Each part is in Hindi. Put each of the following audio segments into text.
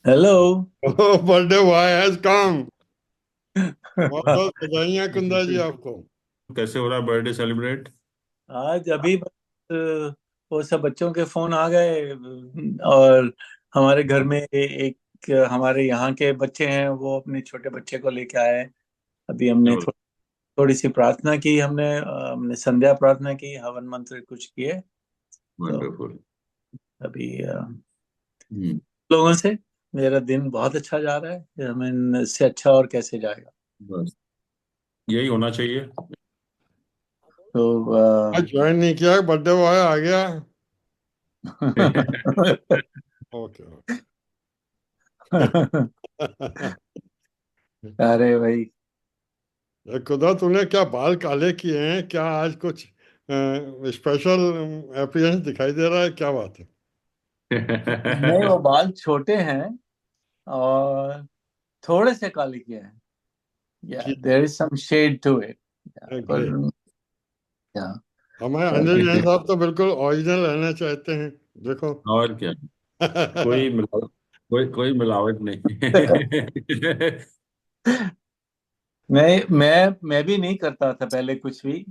Hello. Birthday boy has come. बहुत बहुत बधाइयाँ कुंदा जी आपको। कैसे हो रहा है बर्थडे सेलिब्रेट? आज अभी बस वो सब बच्चों के फोन आ गए। और हमारे घर में एक हमारे यहाँ के बच्चे हैं, वो अपने छोटे बच्चे को लेके आए। अभी हमने थोड़ी सी प्रार्थना की, हमने संध्या प्रार्थना की, हवन मंत्र कुछ किए। तो वंडरफुल। अभी हम्म। लोगों से मेरा दिन बहुत अच्छा जा रहा है। हमें इससे अच्छा और कैसे जाएगा। बस यही होना चाहिए। तो आज ज्वाइन नहीं किया, बर्थडे बॉय आ गया। ओके। अरे भाई, खुदा तूने क्या बाल काले किए हैं, क्या आज कुछ स्पेशल अपीयरेंस दिखाई दे रहा है, क्या बात है? नहीं वो बाल छोटे हैं और थोड़े से काले किए हैं। या ठीक there is some shade to it. है, पर ग्रेट। या हमारे अनिल जैन साहब तो बिल्कुल ओरिजिनल रहना चाहते हैं। देखो। और क्या। कोई मिलावट, कोई मिलावट नहीं। मैं भी नहीं करता था पहले कुछ भी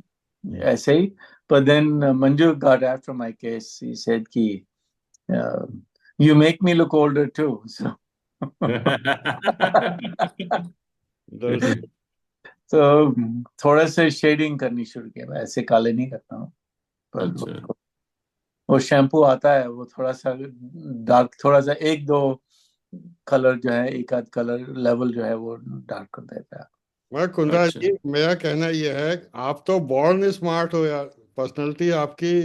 ऐसे ही। पर then Manju got after my case, he said कि you make me look older too, so तो थोड़ा से शेडिंग करनी शुरू किया। मैं ऐसे काले नहीं करता हूँ। पर अच्छा। हाँ, वो शैम्पू आता है, वो थोड़ा सा डार्क, थोड़ा सा एक दो कलर जो है, एक आध कलर लेवल जो है वो डार्क कर देता है। मैं कुंदा अच्छा। जी, मेरा कहना यह है कि आप तो बॉर्न स्मार्ट हो यार। पर्सनालिटी आपकी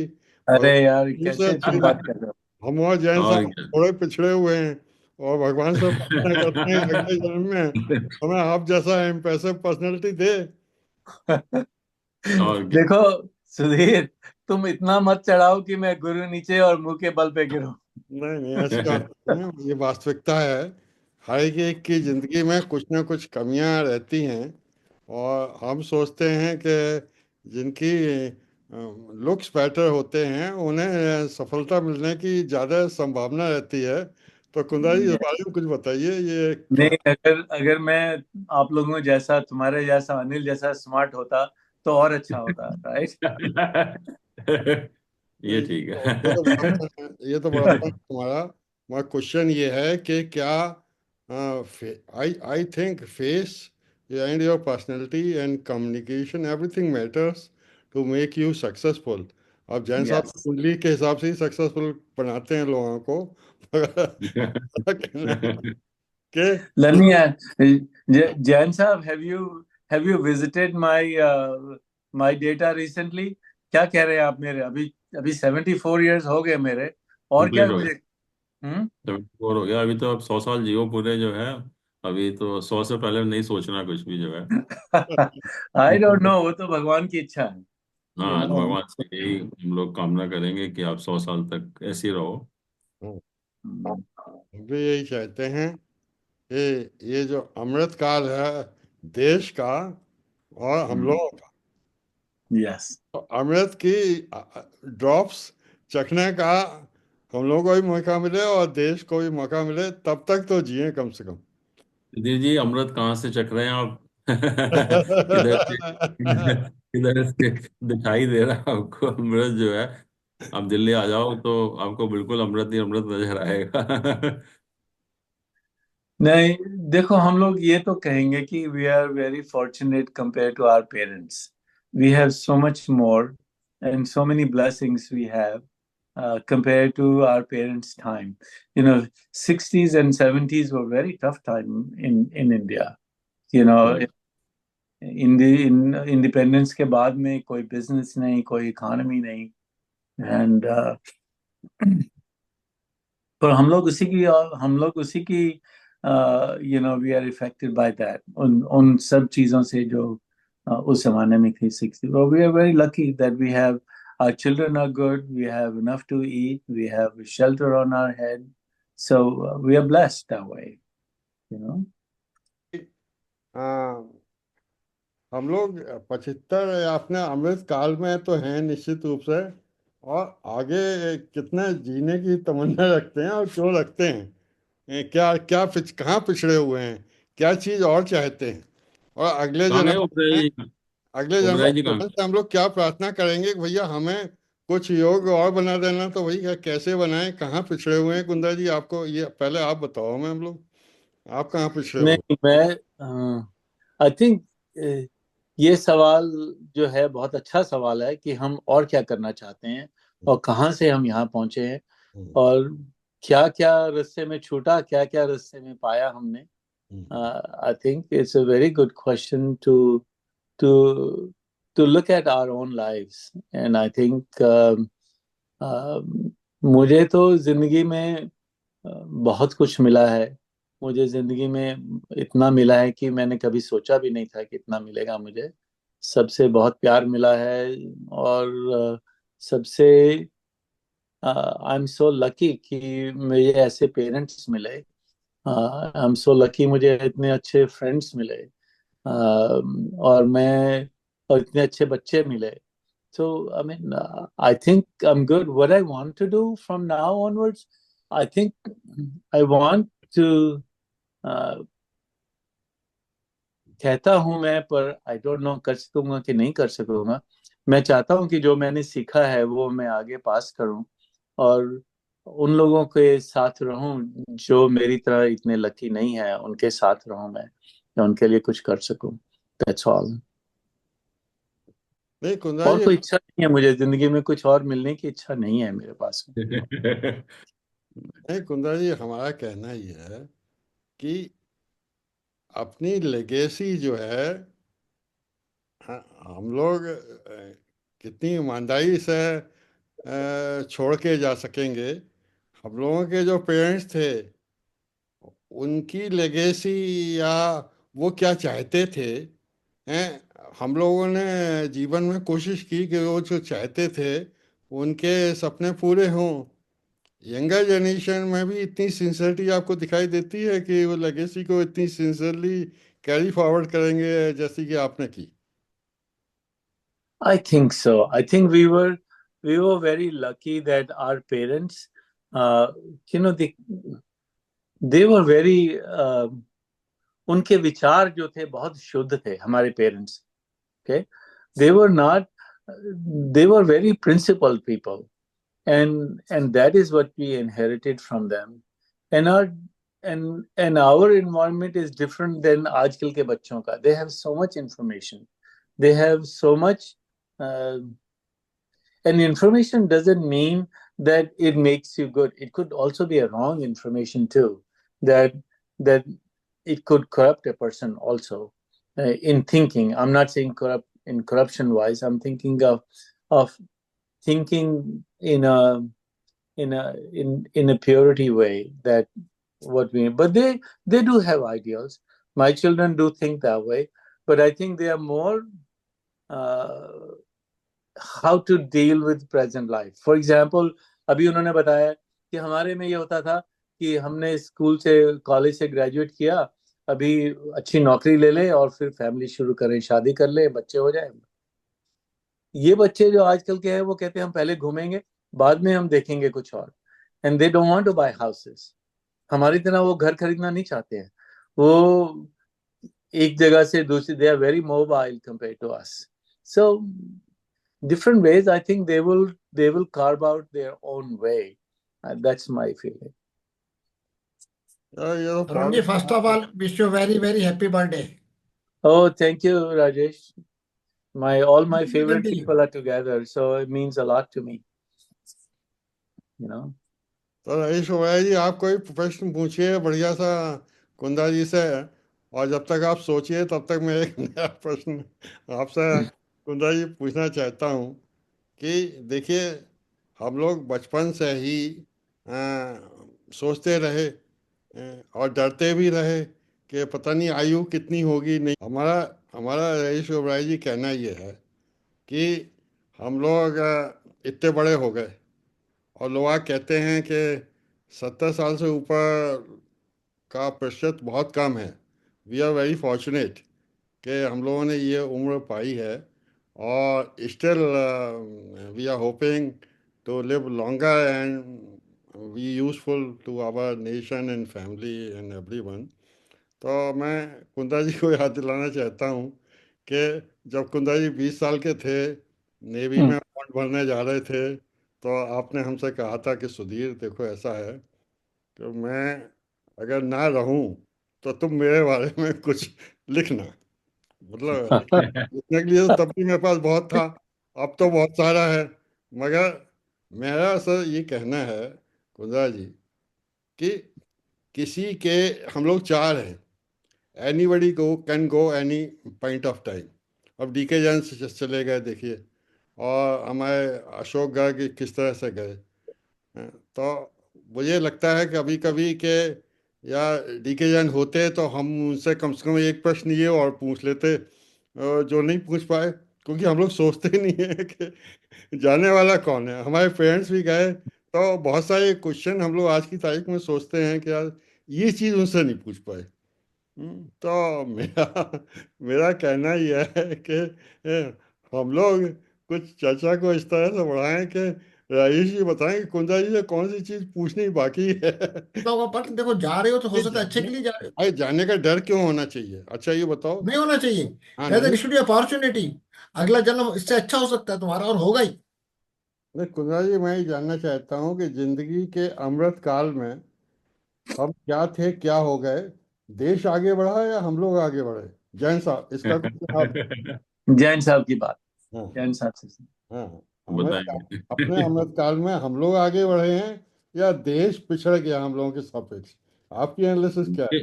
अरे यार, भगवान से कैसे अच्छी तुम है। बात कर रहे हो। हम और जैन और साहब क्या। थोड़े पिछड़े हुए हैं, और भगवान से प्रार्थना करते हैं अगले जन्म में हमें आप जैसा इम्प्रेसिव पर्सनालिटी दे। और क्या। देखो सुधीर, तुम इतना मत चढ़ाओ कि मैं गुरु नीचे और मुंह के बल पे गिरूं। नहीं नहीं, ऐसी बात नहीं है, ये वास्तविकता है। हर एक की जिंदगी में कुछ ना कुछ कमियां रहती हैं, और हम सोचते हैं कि जिनकी लुक्स बेटर होते हैं उन्हें सफलता मिलने की ज़्यादा संभावना रहती है। तो कुंदा जी, इस बारे में कुछ बताइए, ये क्या? नहीं, अगर अगर मैं आप लोगों जैसा, तुम्हारे जैसा, अनिल जैसा स्मार्ट होता तो और अच्छा होता, राइट। ये ठीक ये है। तो बड़ा, ये तो बड़ा तुम्हारा। मगर क्वेश्चन ये है कि क्या I I think face and your personality and communication everything matters to make you successful. अब जैन साहब यस। कुंडली के हिसाब से ही सक्सेसफुल बनाते हैं लोगों को। मगर कहना है कि Let me Jain साहब, have you visited my data recently? क्या कह रहे हैं आप मेरे? अभी अभी 74 years हो गए मेरे। और क्या कंप्लीट हो मुझे। गया। हम्म। 74 हो गया, अभी तो अब 100 साल जियो पूरे जो है। अभी तो 100 से पहले नहीं सोचना कुछ भी जो है। आई डोंट नो, वो तो भगवान की इच्छा है। यू हाँ, तो नो। भगवान से यही हम लोग कामना करेंगे कि आप 100 साल तक ऐसे ही रहो। हम भी यही चाहते हैं कि ये जो अमृत काल है देश का और हम लोगों का, यस। तो अमृत की ड्रॉप्स चखने का हम लोगों को भी मौका मिले और देश को भी मौका मिले, तब तक तो जिए कम से कम। सुधीर जी, अमृत कहाँ से चख रहे हैं आप? किधर से? किधर से दिखाई दे रहा है आपको अमृत जो है? आप दिल्ली आ जाओ तो आपको बिल्कुल अमृत ही अमृत नजर आएगा। नहीं, देखो हम लोग ये तो कहेंगे कि we are very fortunate compare to our parents. We have so much more and so many blessings we have compared to our parents' time. You know, 60s and 70s were very tough time in India. You know, Correct. In independence के बाद में कोई बिजनेस नहीं, कोई इकोनॉमी नहीं। एंड पर हम लोग उसी की we are affected by that, उन उन सब चीजों से जो उस जमाने में थी। 60, we are very lucky that we have our children are good, we have enough to eat, we have shelter on our head, so we are blessed that way, you know. हाँ, हम लोग 75 अपने अमृत काल में तो हैं निश्चित रूप से, और आगे कितना जीने की तमन्ना रखते हैं और क्यों रखते हैं। क्या क्या कहाँ पिछड़े हुए हैं, क्या चीज और चाहते हैं, और अगले कहाँ जन्म गए में, ओबराय जी? अगले जन्म ओबराय जी कहाँ जन्म से हम लोग क्या प्रार्थना करेंगे कि भैया हमें कुछ योग और बना देना, तो वही है, कैसे बनाएं, कहाँ पिछड़े हुए हैं कुंदन जी, आपको ये पहले आप बताओ हमें, हम लोग आप कहाँ पिछड़े हुए नहीं, मैं आई थिंक ये सवाल जो है बहुत अच्छा सवाल है कि हम और क्या करना चाहते हैं हैं? और कहाँ से हम यहाँ पहुंचे हैं हम्म, और क्या क्या रास्ते में छूटा, क्या क्या रास्ते में पाया हमने. Hmm, I think it's a very good question to to look at our own lives. And I think मुझे तो जिंदगी में बहुत कुछ मिला है. मुझे जिंदगी में इतना मिला है कि मैंने कभी सोचा भी नहीं था कि इतना मिलेगा मुझे. सबसे बहुत प्यार मिला है और सबसे आई एम सो लकी कि मुझे ऐसे पेरेंट्स मिले. आई एम सो लकी मुझे इतने अच्छे फ्रेंड्स मिले. और मैं और इतने अच्छे बच्चे मिले. So, I mean, I think I'm good. What I want to do from now onwards, I think I want to, uh, कहता हूं मैं, पर आई डोंट नो कर सकूंगा कि नहीं कर सकूंगा. मैं चाहता हूं कि जो मैंने सीखा है वो मैं आगे पास करूं और उन लोगों के साथ रहूं जो मेरी तरह इतने लकी नहीं है, उनके साथ रहूं मैं उनके लिए कुछ कर सकूं. That's all. नहीं कुंदन और जी, कोई इच्छा नहीं है मुझे जिंदगी में, कुछ और मिलने की इच्छा नहीं है मेरे पास में. नहीं कुंदन जी, हमारा कहना ये है कि अपनी लेगेसी जो है, हम लोग कितनी ईमानदारी से छोड़ के जा सकेंगे। हम लोगों के जो पेरेंट्स थे, उनकी लेगेसी या वो क्या चाहते थे, हैं, हम लोगों ने जीवन में कोशिश की कि वो जो चाहते थे उनके सपने पूरे हों। यंगर जनरेशन में भी इतनी सिंसियरिटी आपको दिखाई देती है कि वो लेगेसी को इतनी सिंसियरली कैरी फॉरवर्ड करेंगे जैसी कि आपने की? I think so. I think we were very lucky that our parents, uh, they were very उनके विचार जो थे बहुत शुद्ध थे हमारे parents. Okay, they were not. They were very principled people, and that is what we inherited from them. And our environment is different than आजकल के बच्चों का. They have so much information. They have so much. Uh, And information doesn't mean that it makes you good. It could also be a wrong information too, that that it could corrupt a person also in thinking. I'm not saying corrupt in corruption wise. I'm thinking of thinking in a purity way, that what we. But they do have ideals. My children do think that way, but I think they are more. Uh, how to deal with present life. For example, अभी उन्होंने बताया कि हमारे में ये होता था कि हमने स्कूल से, कॉलेज से ग्रेजुएट किया, अभी अच्छी नौकरी ले लें और फिर फैमिली शुरू करें, शादी कर लें, बच्चे हो जाए. ये बच्चे जो आजकल के हैं वो कहते हैं हम पहले घूमेंगे, बाद में हम देखेंगे कुछ और. And they don't want to buy houses. हमारी तरह वो घर खरीदना नहीं चाहते हैं. वो एक जगह से दूसरी, they are very mobile compare to us. So different ways, I think they will carve out their own way. That's my feeling. ये तो Arun ji, first of all, wish you very, very happy birthday. Oh, thank you, Rajesh. All my Happy birthday favorite to you. people are together, so it means a lot to me. You know. तो रईस ओवैया जी, आप कोई प्रश्न पूछिए बढ़िया सा कुंदा जी से, और जब तक आप सोचिए तब तक मैं एक नया प्रश्न आपसे कुंदा जी पूछना चाहता हूँ कि देखिए, हम लोग बचपन से ही सोचते रहे, और डरते भी रहे कि पता नहीं आयु कितनी होगी, नहीं। हमारा हमारा रईस ओबराय जी कहना ये है कि हम लोग इतने बड़े हो गए, और लोग कहते हैं कि 70 साल से ऊपर का प्रतिशत बहुत कम है। वी आर वेरी फॉर्चुनेट कि हम लोगों ने ये उम्र पाई है, और still we are hoping to live longer and we useful to our nation and family and everyone. तो मैं कुंदा जी को याद दिलाना चाहता हूँ कि जब कुंदा जी 20 साल के थे, नेवी में बॉन्ड भरने जा रहे थे, तो आपने हमसे कहा था कि सुधीर देखो ऐसा है कि मैं अगर ना रहूं तो तुम मेरे बारे में कुछ लिखना। मतलब लिखने के लिए तो तब भी मेरे पास बहुत था, अब तो बहुत सारा है। मगर मेरा सर ये कहना है कुंदा जी कि किसी के, हम लोग चार हैं, एनीबडी को can go any point of time. अब डीके जैन से चले गए देखिए, और हमारे अशोक गर्ग किस तरह से गए हैं। तो मुझे लगता है कभी कभी कि या डीके जैन होते तो हम उनसे कम से कम एक प्रश्न ये और पूछ लेते जो नहीं पूछ पाए, क्योंकि हम लोग सोचते ही नहीं है कि जाने वाला कौन है। हमारे पेरेंट्स भी गए तो बहुत सारे क्वेश्चन हम लोग आज की तारीख में सोचते हैं कि यार ये चीज़ उनसे नहीं पूछ पाए। तो मेरा मेरा कहना यह है कि हम लोग कुछ चर्चा को इस तरह से बढ़ाएं कि राजेश जी बताएं कि कुंजा जी से कौन सी चीज पूछनी बाकी है। तो पर देखो, जा रहे हो तो हो ये सकता है अच्छे जाने के लिए जा रहे हो। अरे जाने का डर क्यों होना चाहिए? अच्छा ये बताओ। नहीं होना चाहिए। हाँ रहता नहीं, इट शुड बी अपॉर्चुनिटी। अगला जन्म इससे अच्छा हो सकता है तुम्हारा, और होगा ही। नहीं कुंजा जी, मैं ये जानना चाहता हूँ कि जिंदगी के अमृत काल में हम क्या थे, क्या हो गए? देश आगे बढ़ा या हम लोग आगे बढ़े? जैन साहब इसका कुछ आप। जैन साहब की बात, हाँ जैन साहब से। हाँ, बताएंगे। अपने अमृत काल में हम लोग आगे बढ़े हैं या देश पिछड़ गया हम लोगों के सापेक्ष? आपकी एनालिसिस क्या है?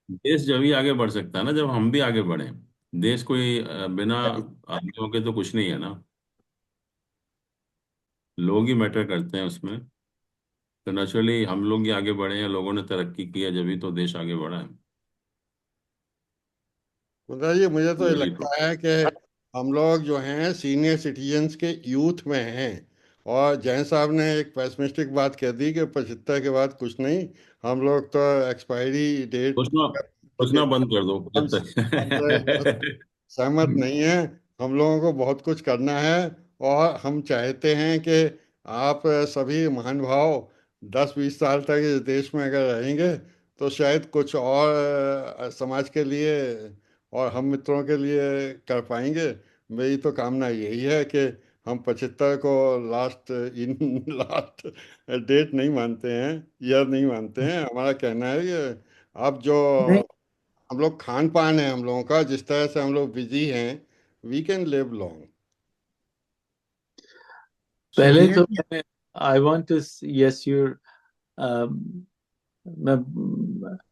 देश जब ही आगे बढ़ सकता है ना जब हम भी आगे बढ़े। देश कोई बिना आदमियों के तो कुछ नहीं है ना। लोग ही मैटर करते हैं उसमें। तो नेचुरली हम लोग ही आगे बढ़े हैं, लोगों ने तरक्की की है जब ही तो देश आगे बढ़ा है। बताइए, मुझे तो ये यही तो। लगता है कि हम लोग जो हैं सीनियर सिटीजन्स के यूथ में हैं। और जैन साहब ने एक पेसिमिस्टिक बात कह दी कि 75 के बाद कुछ नहीं, हम लोग तो एक्सपायरी डेट सोचना चुके। सोचना बंद कर दो हम जब हम तक। सहमत नहीं है। हम लोगों को बहुत कुछ करना है, और हम चाहते हैं कि आप सभी महानुभाव 10-20 साल तक इस देश में अगर रहेंगे तो शायद कुछ और समाज के लिए और हम मित्रों के लिए कर पाएंगे। मेरी तो कामना यही है कि हम 75 को लास्ट इन लास्ट डेट नहीं मानते हैं, ईयर नहीं मानते हैं। हमारा कहना है कि आप जो नहीं, हम लोग खान पान है हम लोगों का, जिस तरह से हम लोग बिजी हैं, वी कैन लिव लॉन्ग। पहले सुधीर तो ji, I want to, yes your,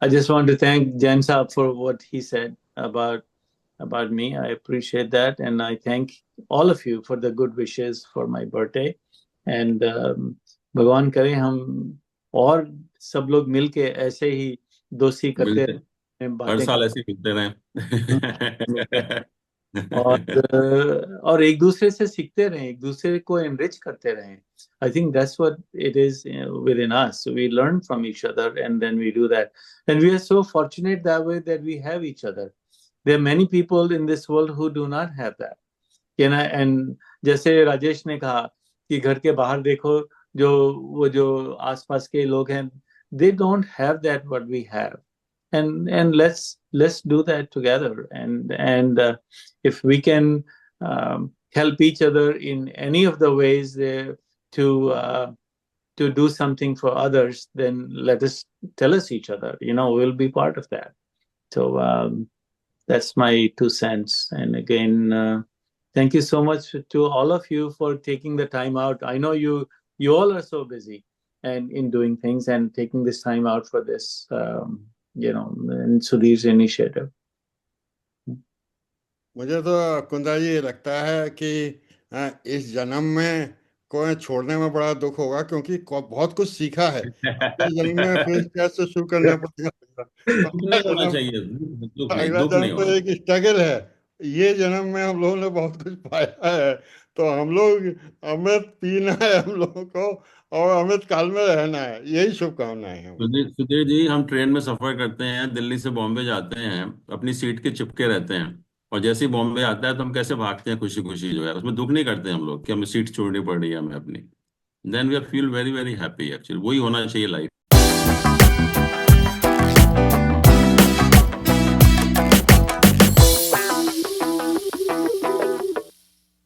I just want to thank Jan Saab for what he said about me. I appreciate that, and I thank all of you for the good wishes for my birthday. And भगवान करे हम और सब लोग मिलके ऐसे ही दोस्ती करते मिलते रहें, हर बातें साल ऐसे ही मिलते मिलते रहे। रहें, और एक दूसरे से सीखते रहें, एक दूसरे को एनरिच करते रहें. I think that's what it is, within us. So we learn from each other, and then we do that. And we are so fortunate that way that we have each other. There are many people in this world who do not have that. And जैसे राजेश ने कहा कि घर के बाहर देखो, जो आसपास के लोग हैं, they don't have that what we have. And let's do that together. And if we can help each other in any of the ways to to do something for others, then let us tell us each other. We'll be part of that. So that's my 2 cents. And again, thank you so much to all of you for taking the time out. I know you all are so busy and in doing things and taking this time out for this, in Sudhir's initiative. मुझे तो कुंदा जी ये लगता है कि इस जन्म में कोई छोड़ने में बड़ा दुख होगा, क्योंकि बहुत कुछ सीखा है। अगले जन्म में फिर कैसे शुरू करना पड़ेगा। दुख अगला नहीं होना जन्म चाहिए। दुख नहीं, अगला दुख जन्म नहीं तो होना। एक स्ट्रगल है। ये जन्म में हम लोगों ने बहुत कुछ पाया है, तो हम लोग अमृत पीना है हम लोगों को, और अमृत काल में रहना है। यही शुभकामनाएं हैं हमारी। सुधीर सुधीर जी, हम ट्रेन में सफर करते हैं, दिल्ली से बॉम्बे जाते हैं, अपनी सीट के चिपके रहते हैं। और जैसे ही बॉम्बे आता है तो हम कैसे भागते हैं खुशी खुशी, जो है उसमें दुख नहीं करते हम लोग कि हमें सीट छोड़नी पड़ रही है हमें अपनी। Then we feel very very happy. Actually वही होना चाहिए लाइफ